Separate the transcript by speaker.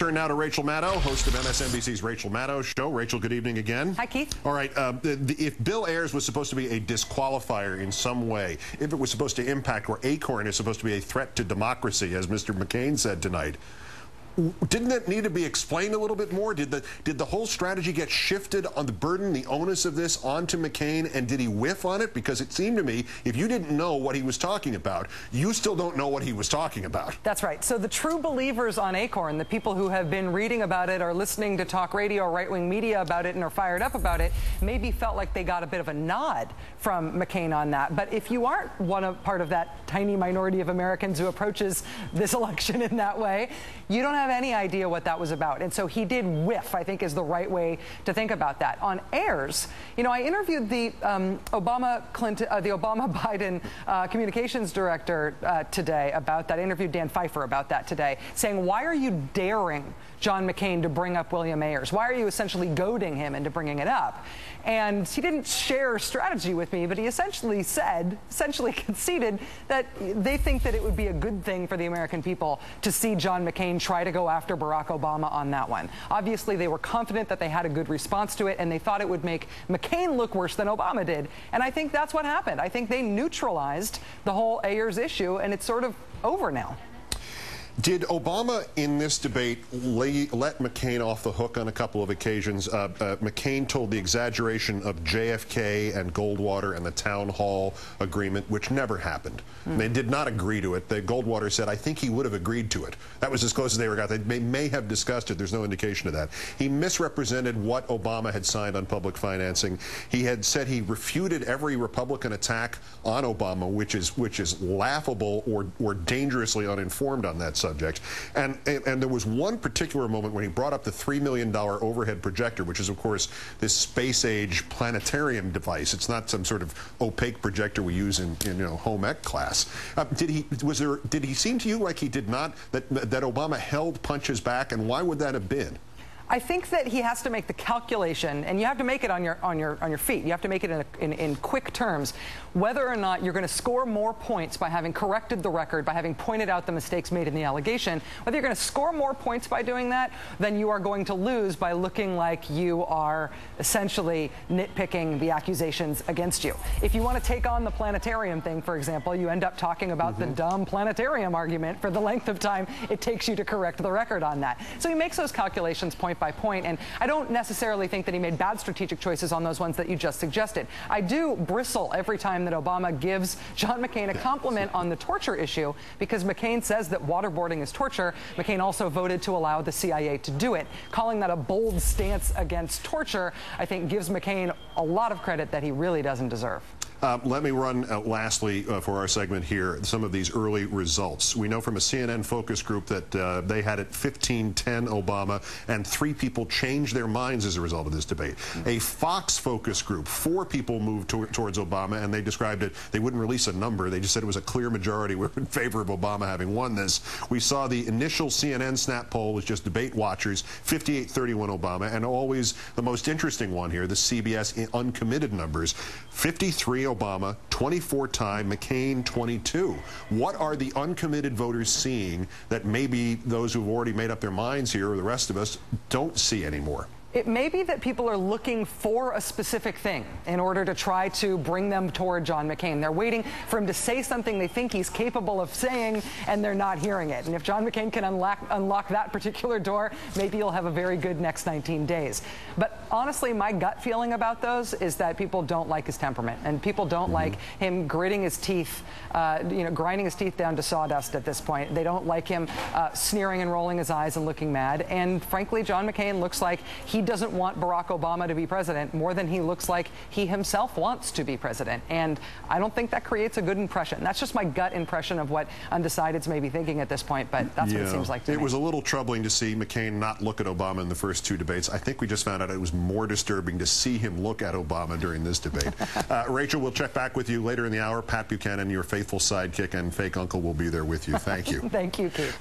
Speaker 1: Turn now to Rachel Maddow, host of MSNBC's Rachel Maddow Show. Rachel, good evening again.
Speaker 2: Hi, Keith.
Speaker 1: All right, if Bill Ayers was supposed to be a disqualifier in some way, if it was supposed to impact where Acorn is supposed to be a threat to democracy, as Mr. McCain said tonight, didn't that need to be explained a little bit more? Did the whole strategy get shifted on the burden, the onus of this onto McCain, and did he whiff on it? Because it seemed to me, if you didn't know what he was talking about, you still don't know what he was talking about.
Speaker 2: That's right. So the true believers on Acorn, the people who have been reading about it or listening to talk radio or right-wing media about it and are fired up about it, maybe felt like they got a bit of a nod from McCain on that. But if you aren't part of that tiny minority of Americans who approaches this election in that way, you don't have any idea what that was about. And so he did whiff, I think, is the right way to think about that. On Ayers, you know, I interviewed the Obama-Biden communications director today about that. I interviewed Dan Pfeiffer about that today, saying, why are you daring John McCain to bring up William Ayers? Why are you essentially goading him into bringing it up? And he didn't share strategy with me, but he essentially conceded that they think that it would be a good thing for the American people to see John McCain try to go after Barack Obama on that one. Obviously, they were confident that they had a good response to it, and they thought it would make McCain look worse than Obama did. And I think that's what happened. I think they neutralized the whole Ayers issue, and it's sort of over now.
Speaker 1: Did Obama in this debate let McCain off the hook on a couple of occasions? McCain told the exaggeration of JFK and Goldwater and the town hall agreement, which never happened. They did not agree to it. Goldwater said, I think he would have agreed to it. That was as close as they ever got. They may have discussed it. There's no indication of that. He misrepresented what Obama had signed on public financing. He had said he refuted every Republican attack on Obama, which is laughable or dangerously uninformed on that subject. And there was one particular moment when he brought up the $3 million overhead projector, which is, of course, this space-age planetarium device. It's not some sort of opaque projector we use in home ec class. Did he seem to you like he did not, that Obama held punches back, and why would that have been?
Speaker 2: I think that he has to make the calculation, and you have to make it on your feet. You have to make it in quick terms, whether or not you're going to score more points by having corrected the record, by having pointed out the mistakes made in the allegation, whether you're going to score more points by doing that than you are going to lose by looking like you are essentially nitpicking the accusations against you. If you want to take on the planetarium thing, for example, you end up talking about the dumb planetarium argument for the length of time it takes you to correct the record on that. So he makes those calculations point by point, and I don't necessarily think that he made bad strategic choices on those ones that you just suggested. I do bristle every time that Obama gives John McCain a compliment on the torture issue, because McCain says that waterboarding is torture. McCain also voted to allow the CIA to do it. Calling that a bold stance against torture, I think, gives McCain a lot of credit that he really doesn't deserve.
Speaker 1: Let me run, lastly, for our segment here, some of these early results. We know from a CNN focus group that they had it 15-10 Obama, and 3 people changed their minds as a result of this debate. A Fox focus group, 4 people moved towards Obama, and they described it, they wouldn't release a number, they just said it was a clear majority were in favor of Obama having won this. We saw the initial CNN snap poll was just debate watchers, 58-31 Obama, and always the most interesting one here, the CBS uncommitted numbers, 53 Obama, 24 time, McCain 22. What are the uncommitted voters seeing that maybe those who've already made up their minds here, or the rest of us, don't see anymore?
Speaker 2: It may be that people are looking for a specific thing in order to try to bring them toward John McCain. They're waiting for him to say something they think he's capable of saying, and they're not hearing it. And if John McCain can unlock that particular door, maybe you'll have a very good next 19 days. But honestly, my gut feeling about those is that people don't like his temperament, and people don't like him gritting his teeth, grinding his teeth down to sawdust at this point. They don't like him sneering and rolling his eyes and looking mad. And frankly, John McCain looks like he doesn't want Barack Obama to be president more than he looks like he himself wants to be president. And I don't think that creates a good impression. That's just my gut impression of what undecideds may be thinking at this point, but that's what it seems like to me.
Speaker 1: It was a little troubling to see McCain not look at Obama in the first 2 debates. I think we just found out it was more disturbing to see him look at Obama during this debate. Rachel, we'll check back with you later in the hour. Pat Buchanan, your faithful sidekick and fake uncle, will be there with you. Thank you.
Speaker 2: Thank you, Keith.